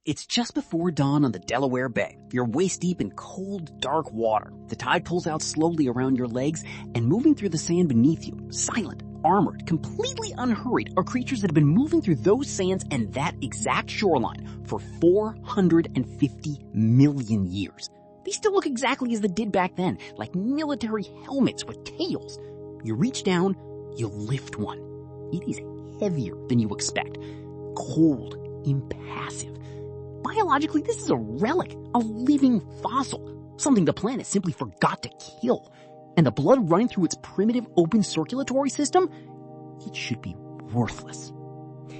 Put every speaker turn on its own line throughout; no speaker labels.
It's just before dawn on the Delaware Bay. You're waist-deep in cold, dark water. The tide pulls out slowly around your legs, and moving through the sand beneath you, silent, armored, completely unhurried, are creatures that have been moving through those sands and that exact shoreline for 450 million years. They still look exactly as they did back then, like military helmets with tails. You reach down, you lift one. It is heavier than you expect. Cold, impassive. Biologically, this is a relic, a living fossil, something the planet simply forgot to kill. And the blood running through its primitive open circulatory system, it should be worthless.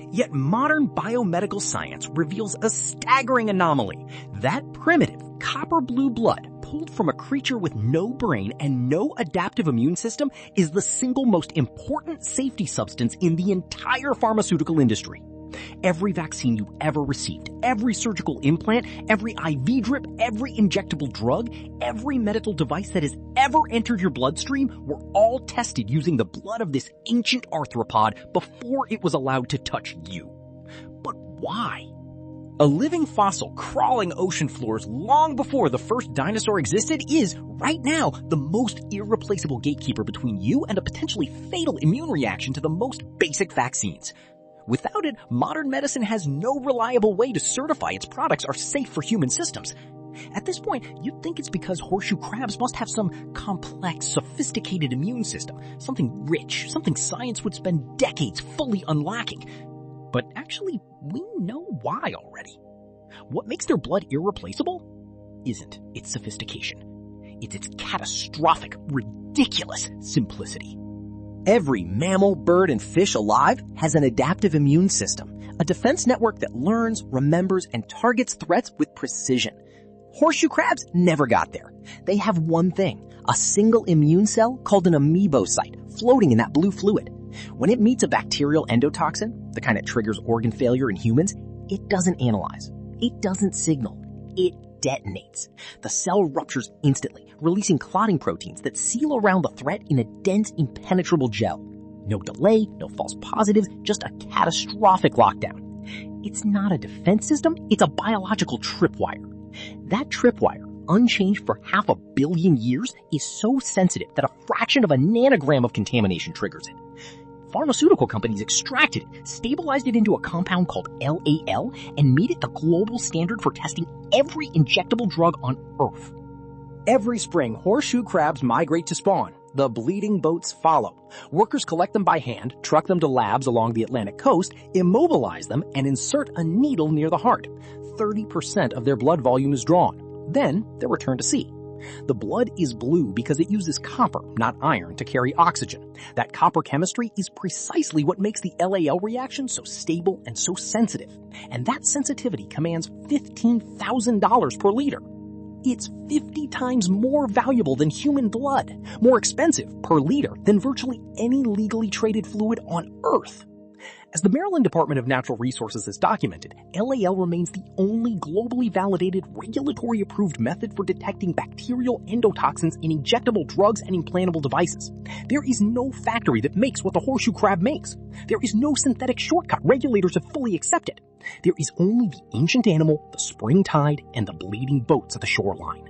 Yet modern biomedical science reveals a staggering anomaly. That primitive copper blue blood pulled from a creature with no brain and no adaptive immune system is the single most important safety substance in the entire pharmaceutical industry. Every vaccine you ever received, every surgical implant, every IV drip, every injectable drug, every medical device that has ever entered your bloodstream were all tested using the blood of this ancient arthropod before it was allowed to touch you. But why? A living fossil crawling ocean floors long before the first dinosaur existed is, right now, the most irreplaceable gatekeeper between you and a potentially fatal immune reaction to the most basic vaccines. Without it, modern medicine has no reliable way to certify its products are safe for human systems. At this point, you'd think it's because horseshoe crabs must have some complex, sophisticated immune system, something rich, something science would spend decades fully unlocking. But actually, we know why already. What makes their blood irreplaceable isn't its sophistication. It's its catastrophic, ridiculous simplicity. Every mammal, bird, and fish alive has an adaptive immune system, a defense network that learns, remembers, and targets threats with precision. Horseshoe crabs never got there. They have one thing, a single immune cell called an amebocyte floating in that blue fluid. When it meets a bacterial endotoxin, the kind that triggers organ failure in humans, it doesn't analyze. It doesn't signal. It detonates. The cell ruptures instantly, releasing clotting proteins that seal around the threat in a dense, impenetrable gel. No delay, no false positives, just a catastrophic lockdown. It's not a defense system, it's a biological tripwire. That tripwire, unchanged for 500 million years, is so sensitive that a fraction of a nanogram of contamination triggers it. Pharmaceutical companies extracted it, stabilized it into a compound called LAL, and made it the global standard for testing every injectable drug on Earth. Every spring, horseshoe crabs migrate to spawn. The bleeding boats follow. Workers collect them by hand, truck them to labs along the Atlantic coast, immobilize them, and insert a needle near the heart. 30% of their blood volume is drawn. Then, they're returned to sea. The blood is blue because it uses copper, not iron, to carry oxygen. That copper chemistry is precisely what makes the LAL reaction so stable and so sensitive. And that sensitivity commands $15,000 per liter. It's 50 times more valuable than human blood, more expensive per liter than virtually any legally traded fluid on Earth. As the Maryland Department of Natural Resources has documented, LAL remains the only globally validated, regulatory-approved method for detecting bacterial endotoxins in injectable drugs and implantable devices. There is no factory that makes what the horseshoe crab makes. There is no synthetic shortcut regulators have fully accepted. There is only the ancient animal, the spring tide, and the bleeding boats at the shoreline.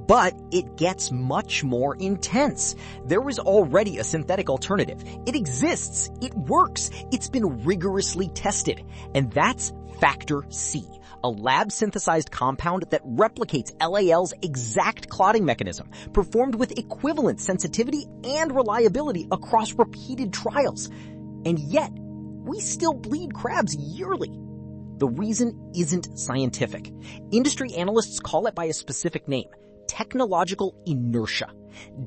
But it gets much more intense. There was already a synthetic alternative. It exists. It works. It's been rigorously tested. And that's Factor C, a lab-synthesized compound that replicates LAL's exact clotting mechanism, performed with equivalent sensitivity and reliability across repeated trials. And yet, we still bleed crabs yearly. The reason isn't scientific. Industry analysts call it by a specific name: technological inertia.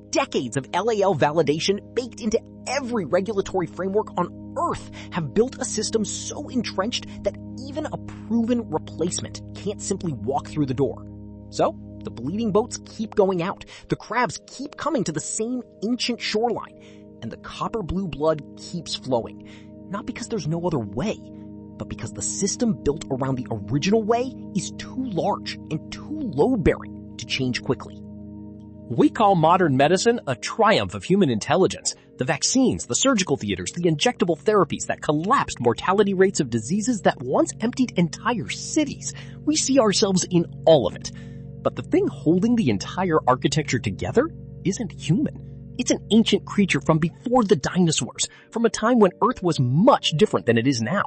Decades of LAL validation baked into every regulatory framework on Earth have built a system so entrenched that even a proven replacement can't simply walk through the door. So, the bleeding boats keep going out, the crabs keep coming to the same ancient shoreline, and the copper blue blood keeps flowing. Not because there's no other way, but because the system built around the original way is too large and too load-bearing to change quickly.
We call modern medicine a triumph of human intelligence, The vaccines, the surgical theaters, the injectable therapies that collapsed mortality rates of diseases that once emptied entire cities. We see ourselves in all of it. But the thing holding the entire architecture together isn't human. It's an ancient creature from before the dinosaurs, from a time when Earth was much different than it is now.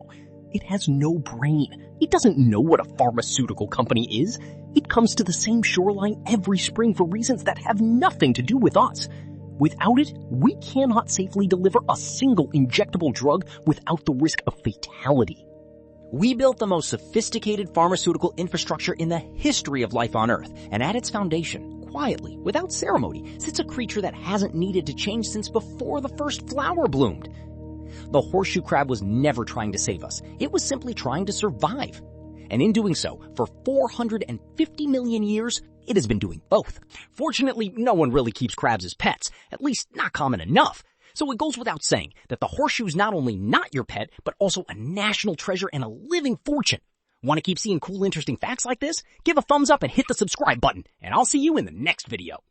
It has no brain. It doesn't know what a pharmaceutical company is. It comes to the same shoreline every spring for reasons that have nothing to do with us. Without it, we cannot safely deliver a single injectable drug without the risk of fatality.
We built the most sophisticated pharmaceutical infrastructure in the history of life on Earth, and at its foundation, quietly, without ceremony, sits a creature that hasn't needed to change since before the first flower bloomed. The horseshoe crab was never trying to save us. It was simply trying to survive. And in doing so, for 450 million years, it has been doing both. Fortunately, no one really keeps crabs as pets, at least not common enough. So it goes without saying that the horseshoe is not only not your pet, but also a national treasure and a living fortune. Want to keep seeing cool, interesting facts like this? Give a thumbs up and hit the subscribe button, and I'll see you in the next video.